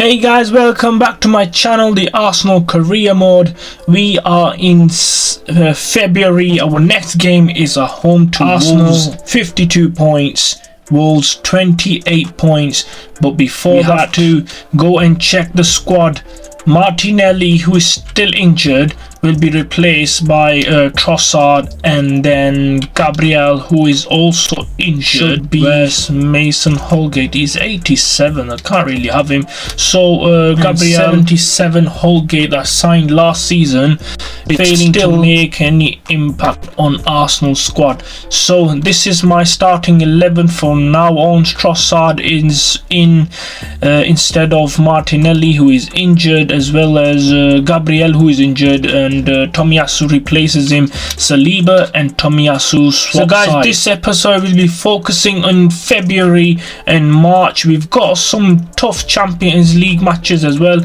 Hey guys, welcome back to my channel, the Arsenal career mode. We are in February. Our next game is a home to Arsenal. 52 points, Wolves 28 points. But before that, to go and check the squad. Martinelli, who is still injured, will be replaced by Trossard, and then Gabriel, who is also injured. Where's Mason Holgate? He's 87. I can't really have him. So Gabriel 77, Holgate, that signed last season, failing to make any impact on Arsenal squad. So this is my starting 11 from now on. Trossard is in instead of Martinelli, who is injured, as well as Gabriel, who is injured, and Tomiyasu replaces him. Saliba and Tomiyasu swap. So guys, this episode will be focusing on February and March. We've got some tough Champions League matches as well.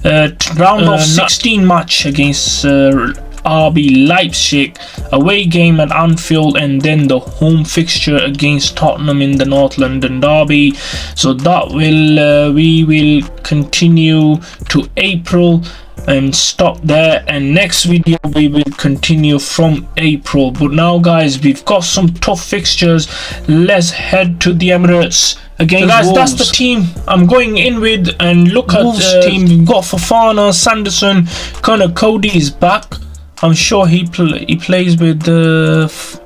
Round of 16 match against RB Leipzig, away game at Anfield, and then the home fixture against Tottenham in the North London derby. So that will we will continue to April and stop there, and next video we will continue from April. But now guys, we've got some tough fixtures. Let's head to the Emirates against Wolves. Guys, that's the team I'm going in with, and look at Wolves team. We've got Fofana, Sanderson, Connor Cody is back. I'm sure he plays with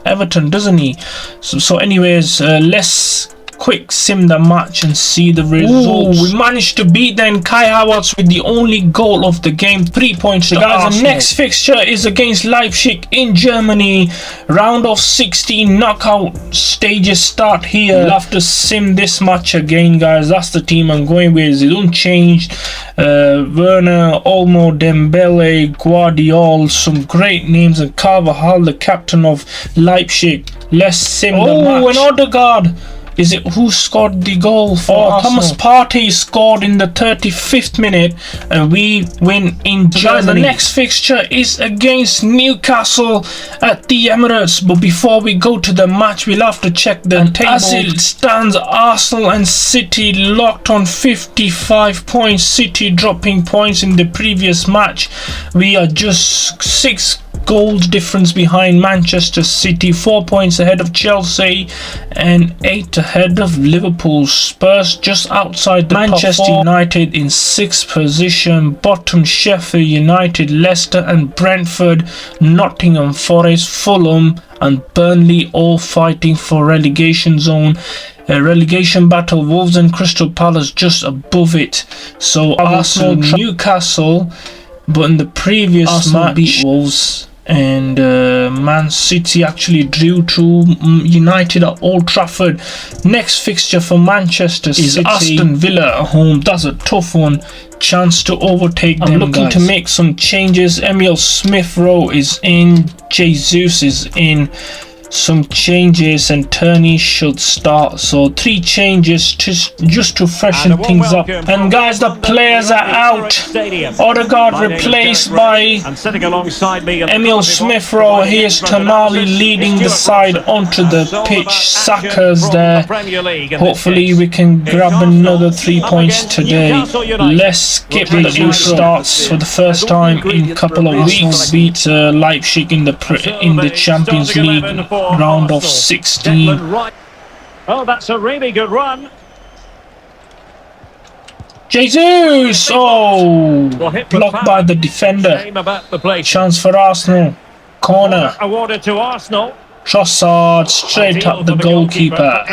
Everton, doesn't he? So anyways, let's quick sim the match and see the results. We managed to beat then Kai Havertz with the only goal of the game. 3 points to Arsenal. The next fixture is against Leipzig in Germany. Round of 16 knockout stages start here. We'll have to sim this match again, guys. That's the team I'm going with. It's unchanged. Werner, Olmo, Dembele, Guardiola, some great names, and Carvajal, the captain of Leipzig. Let's sim the match. And Odegaard. Is it who scored the goal for Arsenal? Thomas Partey scored in the 35th minute, and we win in Germany. The next fixture is against Newcastle at the Emirates. But before we go to the match, we'll have to check the table. As it stands, Arsenal and City locked on 55 points. City dropping points in the previous match. We are just 6 goals difference behind Manchester City, 4 points ahead of Chelsea, and 8 ahead of Liverpool. Spurs just outside the Manchester United in 6th position. Bottom Sheffield United, Leicester and Brentford, Nottingham Forest, Fulham and Burnley all fighting for relegation zone. Relegation battle, Wolves and Crystal Palace just above it. So Arsenal, Newcastle, but in the previous match beat Wolves, and Man City actually drew to United at Old Trafford. Next fixture for Manchester City is Aston Villa at home. That's a tough one. Chance to overtake them. I'm looking to make some changes. Emil Smith-Rowe is in, Jesus is in. Some changes, and Turney should start. So 3 changes just to freshen things up. And guys, the players are out. Odegaard replaced by Emil Smith-Rowe. Here's Tonali leading the side onto the pitch. Saka's there. Hopefully we can grab another 3 points today. Let's skip the 2 starts for the first time in a couple of weeks. Beat Leipzig in the Champions League round of 16. Oh, that's a really good run. Jesus! Oh, blocked by the defender. Chance for Arsenal. Corner. Awarded to Arsenal. Trossard straight up the goalkeeper.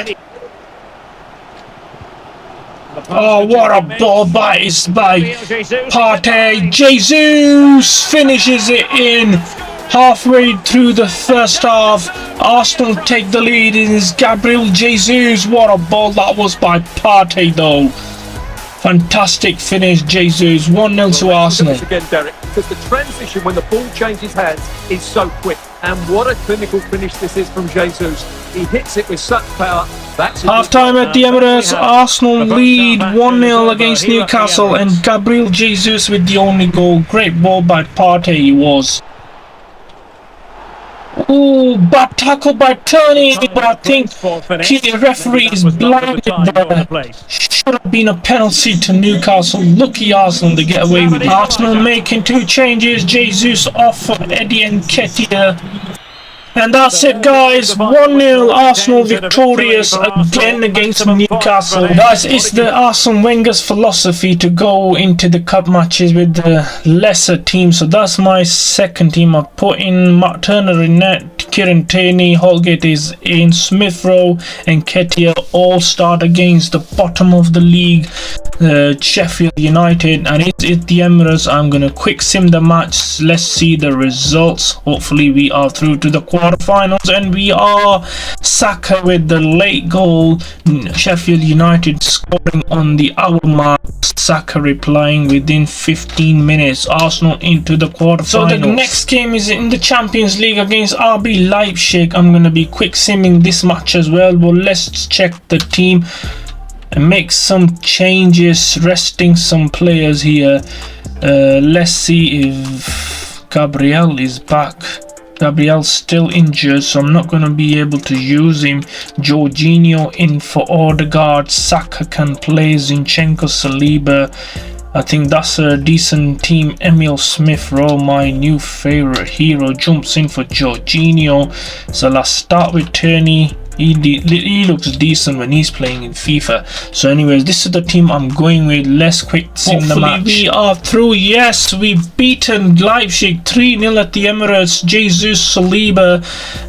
Oh, what a ball by Partey. Jesus finishes it in. Halfway through the first half, Arsenal take the lead. It is Gabriel Jesus. What a ball that was by Partey though. Fantastic finish, Jesus. 1-0 to Arsenal. Again, Derek, because the transition when the ball changes hands is so quick. And what a clinical finish this is from Jesus. He hits it with such power. Half time at the Emirates. Arsenal lead 1-0 against Newcastle, and Gabriel Jesus with the only goal. Great ball by Partey he was. Ooh, bad tackle by Tony, but I think the referee is blinded there. Should have been a penalty to Newcastle. Lucky Arsenal to get away with it. Arsenal making 2 changes. Jesus off for Eddie Nketiah. And that's it, guys. 1-0 Arsenal victorious again against Newcastle. Guys, it's the Arsene Wenger's philosophy to go into the cup matches with the lesser team. So that's my second team. I've put in Matt Turner in net, Kieran Tierney, Holgate is in, Smith Rowe and Nketiah all start against the bottom of the league, Sheffield United, and it's at the Emirates. I'm gonna quick sim the match. Let's see the results. Hopefully we are through to the quarterfinals, and we are. Saka with the late goal, Sheffield United scoring on the hour mark, Saka replying within 15 minutes. Arsenal into the quarterfinals. So the next game is in the Champions League against RB Leipzig. I'm gonna be quick simming this match as well, but let's check the team and make some changes, resting some players here. Let's see if Gabriel is back. Gabriel's still injured, so I'm not going to be able to use him. Jorginho in for Odegaard. Saka can play. Zinchenko, Saliba. I think that's a decent team. Emil Smith Rowe, my new favorite hero, jumps in for Jorginho. So let's start with Tierney. He looks decent when he's playing in FIFA. So anyways, this is the team I'm going with. Let's quick sim the match. We are through. Yes, we've beaten Leipzig 3-0 at the Emirates. Jesus, Saliba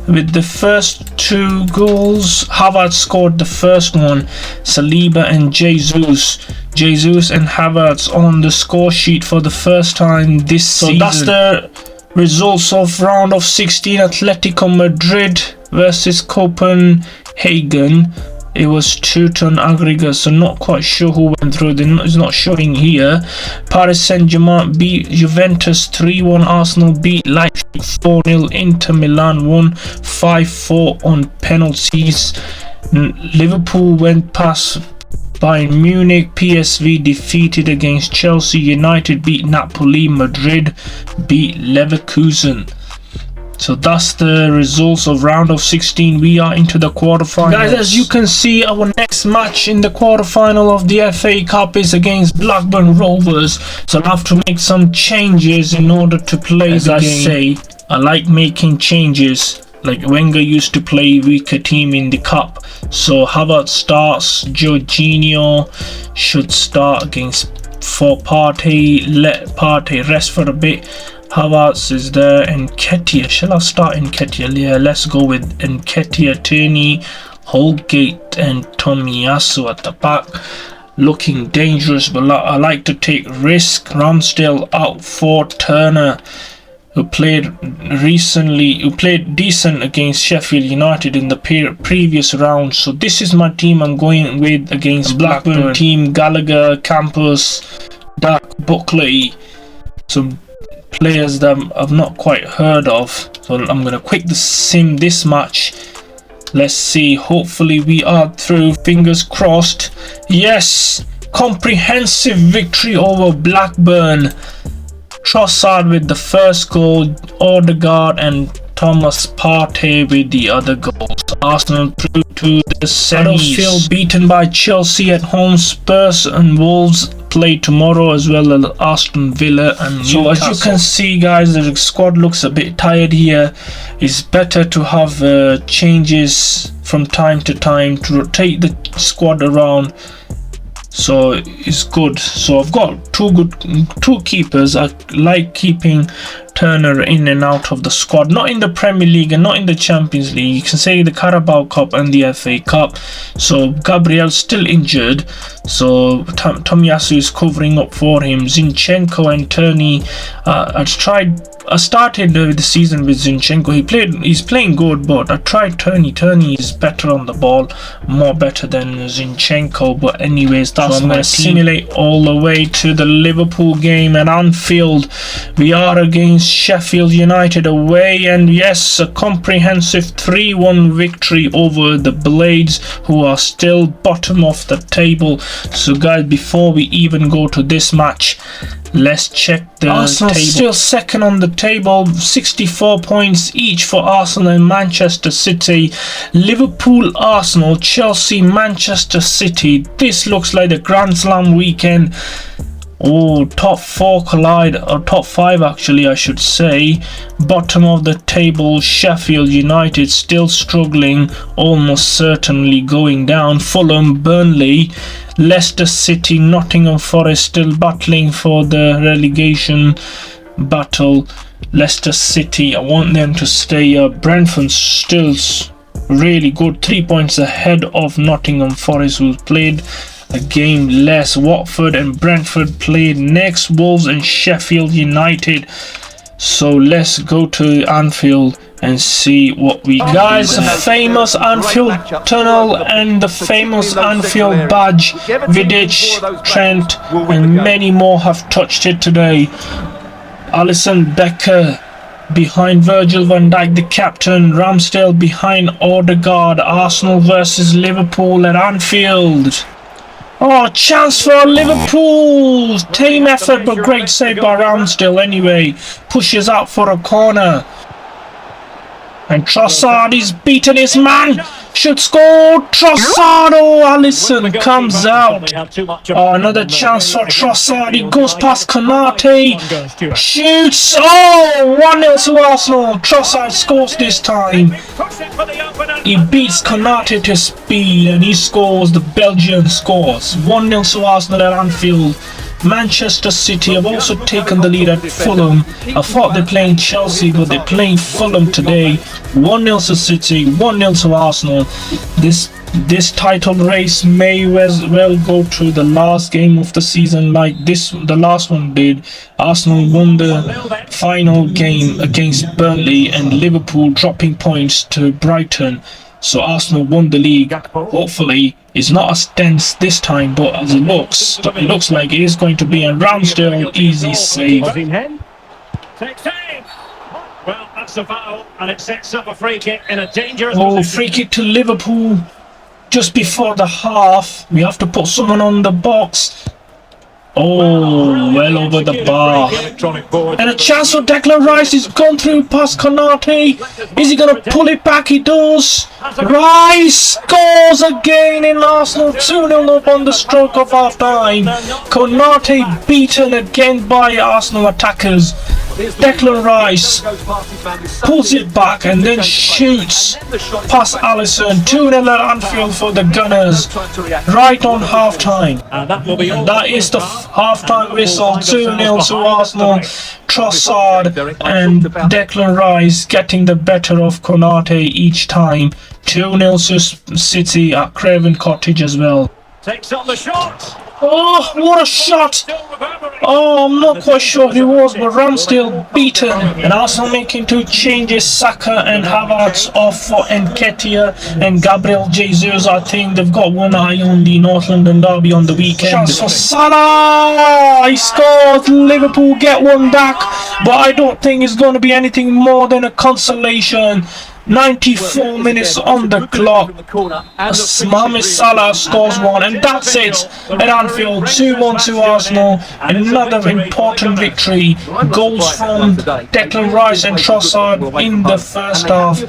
with the first 2 goals. Havertz scored the first one. Saliba and Jesus and Havertz on the score sheet for the first time this season. So that's the results of round of 16. Atletico Madrid versus Copenhagen. It was 2-2 aggregate, so not quite sure who went through. It's not showing here. Paris Saint-Germain beat Juventus 3-1. Arsenal beat Leipzig 4-0. Inter Milan won 5-4 on penalties. Liverpool went past Bayern Munich. PSV defeated against Chelsea. United beat Napoli. Madrid beat Leverkusen. So that's the results of round of 16. We are into the quarterfinals. Guys, as you can see, our next match in the quarterfinal of the FA Cup is against Blackburn Rovers. So I'll have to make some changes in order to play the game. I like making changes. Like Wenger used to play weaker team in the cup. So Havertz starts. Jorginho should start against Partey. Let Partey rest for a bit. Havertz is there. Nketiah. Shall I start Nketiah? Yeah, let's go with Nketiah, Tierney, Holgate and Tomiyasu at the back. Looking dangerous, but I like to take risk. Ramsdale out for Turner, who played decent against Sheffield United in the previous round. So this is my team I'm going with against Blackburn team. Gallagher, Campos, Dark, Buckley. Some players that I've not quite heard of. So I'm going to quick sim this match. Let's see. Hopefully we are through. Fingers crossed. Yes! Comprehensive victory over Blackburn. Trossard with the first goal, Odegaard and Thomas Partey with the other goals. Arsenal through to the semis. Huddersfield beaten by Chelsea at home. Spurs and Wolves play tomorrow, as well as Aston Villa and Newcastle. So as you can see, guys, the squad looks a bit tired here. It's better to have changes from time to time to rotate the squad around. So it's good. So I've got two keepers. I like keeping Turner in and out of the squad, not in the Premier League and not in the Champions League. You can say the Carabao Cup and the FA Cup. So Gabriel's still injured, so Tomiyasu is covering up for him. Zinchenko and Tierney. I started the season with Zinchenko. He's playing good, but I tried Tierney. Tierney is better on the ball, more better than Zinchenko. But anyways, that's so I'm going to simulate all the way to the Liverpool game at Anfield. We are against Sheffield United away, and yes, a comprehensive 3-1 victory over the Blades, who are still bottom of the table. So guys, before we even go to this match, Let's check the Arsenal table. Still second on the table, 64 points each for Arsenal and Manchester City. Liverpool, Arsenal, Chelsea, Manchester City. This looks like the Grand Slam weekend. Oh, top 4 collide, or top 5 actually I should say. Bottom of the table, Sheffield United still struggling, almost certainly going down. Fulham, Burnley, Leicester City, Nottingham Forest still battling for the relegation battle. Leicester City, I want them to stay up. Brentford still really good, 3 points ahead of Nottingham Forest, who played a game less. Watford and Brentford played next. Wolves and Sheffield United. So let's go to Anfield and see what we guys. The famous Anfield tunnel and the famous Anfield badge. Vidic, Trent and many more have touched it today. Alisson Becker behind Virgil van Dijk, the captain. Ramsdale behind Odegaard. Arsenal versus Liverpool at Anfield. Oh, chance for Liverpool! Team effort, but great save by Ramsdale anyway. Pushes out for a corner. And Trossard is beaten his man. Should score. Trossard. Oh, Alisson comes out. Oh, another chance for Trossard. He goes past Konate. Shoots. Oh, 1-0 to Arsenal. Trossard scores this time. He beats Konate to speed and he scores. The Belgian scores. 1-0 to Arsenal at Anfield. Manchester City have also taken the lead at Fulham. I thought they're playing Chelsea, but they're playing Fulham today. 1-0 to City, 1-0 to Arsenal. This title race may well go to the last game of the season like the last one did. Arsenal won the final game against Burnley and Liverpool dropping points to Brighton. So Arsenal won the league. Hopefully it's not as tense this time, but as it looks like it is going to be. A Ramsdale easy save. Well, that's a foul, and it sets up a free kick in a dangerous position. Free kick to Liverpool just before the half. We have to put someone on the box. Oh, well over the bar. And a chance for Declan Rice. He's gone through past Konate. Is he going to pull it back? He does. Rice scores again in Arsenal. 2-0 up on the stroke of half time. Konate beaten again by Arsenal attackers. Declan Rice pulls it back and then shoots past Alisson. 2-0 at Anfield for the Gunners. Right on half time. And that is the half-time whistle. 2-0 to Arsenal. Trossard and Declan Rice getting the better of Konate each time. 2-0 to City at Craven Cottage as well. Takes on the shot. Oh, what a shot! Oh, I'm not quite sure who it was, but Ramsdale beaten. And Arsenal making 2 changes. Saka and Havertz off for Nketiah and Gabriel Jesus. I think they've got one eye on the North London derby on the weekend. Chance for Salah! He scores. Liverpool get one back, but I don't think it's going to be anything more than a consolation. 94 minutes on the clock. Mohamed Salah scores one, and that's it at Anfield. 2-1 to Arsenal. Another important victory. Goals from Declan Rice and Trossard in the first half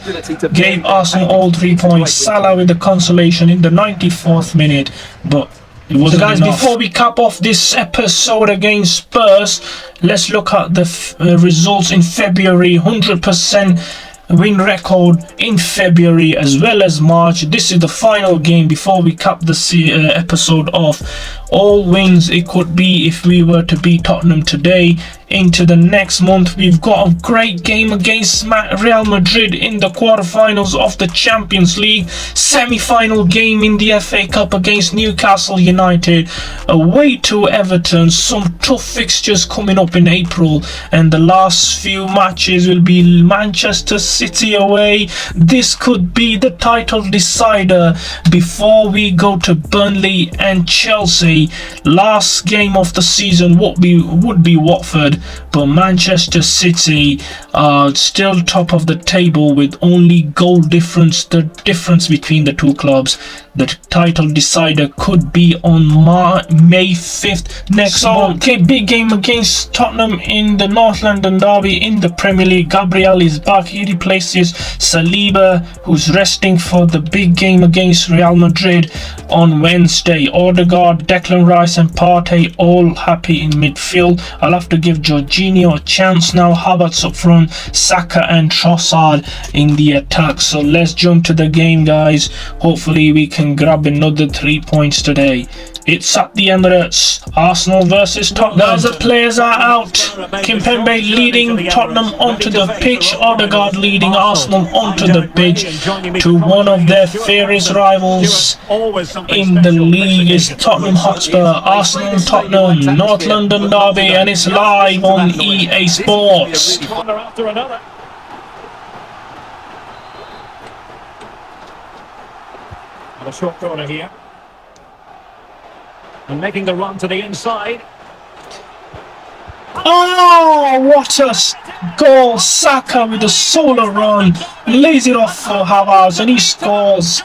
gave Arsenal all 3 points. Salah with the consolation in the 94th minute, but it wasn't enough. Before we cap off this episode against Spurs, let's look at the results in February. 100% win record in February as well as March. This is the final game before we cap the episode off. All wins it could be if we were to beat Tottenham today. Into the next month, we've got a great game against Real Madrid in the quarterfinals of the Champions League. Semi-final game in the FA Cup against Newcastle United. Away to Everton. Some tough fixtures coming up in April, and the last few matches will be Manchester City away. This could be the title decider before we go to Burnley and Chelsea. Last game of the season would be Watford. but Manchester City are still top of the table with only goal difference. The difference between the two clubs, the title decider could be on May 5th next month. Okay, big game against Tottenham in the North London derby in the Premier League. Gabriel is back. He replaces Saliba, who's resting for the big game against Real Madrid on Wednesday. Odegaard, Declan Rice and Partey all happy in midfield. I'll have to give Jorginho a chance now. Havertz up front, Saka and Trossard in the attack. So let's jump to the game, guys. Hopefully we can grab another 3 points today. It's at the Emirates. Arsenal versus Tottenham. Guys, the players are out. Kimpembe leading Tottenham onto the pitch. Odegaard leading Arsenal onto the pitch to one of their fiercest rivals in the league is Tottenham Hotspur. Arsenal Tottenham, North London derby, and it's live on EA Sports. A short corner here. And making the run to the inside. Oh, what a goal! Saka with a solo run, lays it off for Havertz and he scores.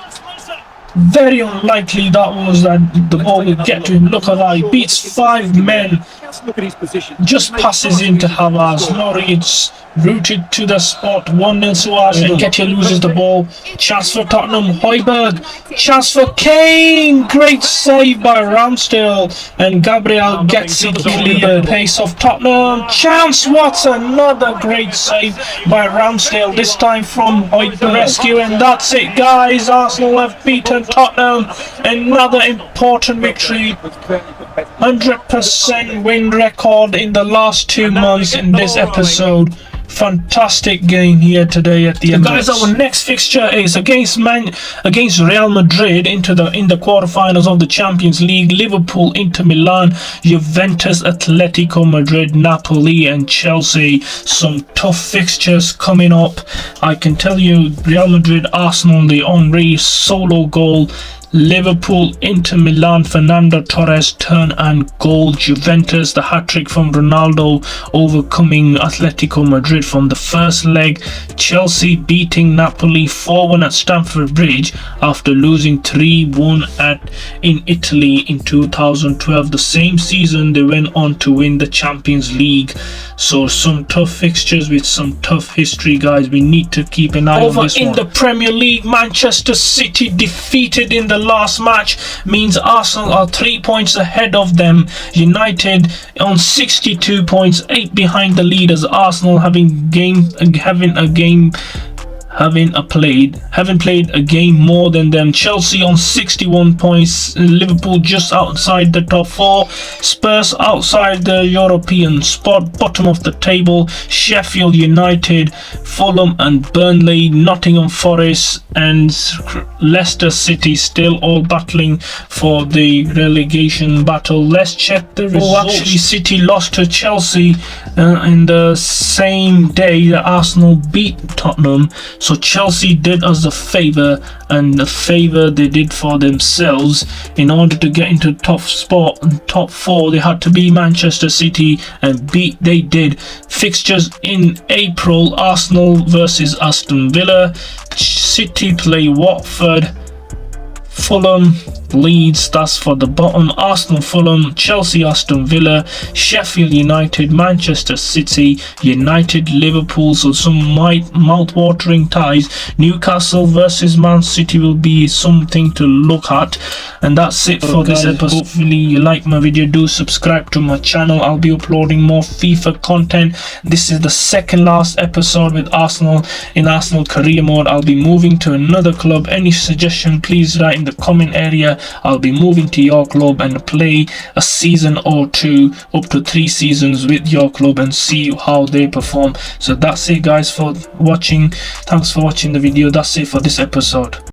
Very unlikely that was that the ball would get to him. Look at that, he beats 5 men. Look at his position. Just passes into Havertz. Norwich rooted to the spot. 1-0 to Arsenal. Nketiah loses the ball. Chance for Tottenham. Højbjerg. Chance for Kane. Great save by Ramsdale. And Gabriel gets it cleared. Pace of Tottenham. Chance. What another great save by Ramsdale. This time from Højbjerg. Rescue. And that's it, guys. Arsenal have beaten Tottenham. Another important victory. 100% win record in the last 2 months in this episode. Fantastic game here today at the Emirates. Guys, our next fixture is against Real Madrid in the quarterfinals of the Champions League. Liverpool, Inter Milan, Juventus, Atletico Madrid, Napoli and Chelsea. Some tough fixtures coming up. I can tell you, Real Madrid, Arsenal, the Henry solo goal. Liverpool, Inter Milan, Fernando Torres turn and goal. Juventus, the hat-trick from Ronaldo overcoming Atletico Madrid from the first leg. Chelsea beating Napoli 4-1 at Stamford Bridge after losing 3-1 in Italy in 2012. The same season they went on to win the Champions League. So some tough fixtures with some tough history, guys. We need to keep an eye on this one. In the Premier League, Manchester City defeated in the last match means Arsenal are 3 points ahead of them. United on 62 points, 8 behind the leaders. Arsenal haven't played a game more than them. Chelsea on 61 points, Liverpool just outside the top 4, Spurs outside the European spot, bottom of the table. Sheffield United, Fulham and Burnley, Nottingham Forest and Leicester City still all battling for the relegation battle. Let's check the results. Actually, City lost to Chelsea in the same day that Arsenal beat Tottenham. So Chelsea did us a favour, and the favour they did for themselves. In order to get into top 4, they had to beat Manchester City, and they did. Fixtures in April: Arsenal versus Aston Villa, City play Watford, Fulham, Leeds, that's for the bottom. Arsenal, Fulham, Chelsea, Aston Villa, Sheffield United, Manchester City, United, Liverpool. So some mouth-watering ties. Newcastle versus Man City will be something to look at. And that's it for this episode. Hopefully you like my video. Do subscribe to my channel. I'll be uploading more FIFA content. This is the second last episode with Arsenal in Arsenal career mode. I'll be moving to another club. Any suggestion, please write in the comment area. I'll be moving to your club and play a season or 2, up to 3 seasons with your club and see how they perform. So that's it, guys, for watching. Thanks for watching the video. That's it for this episode.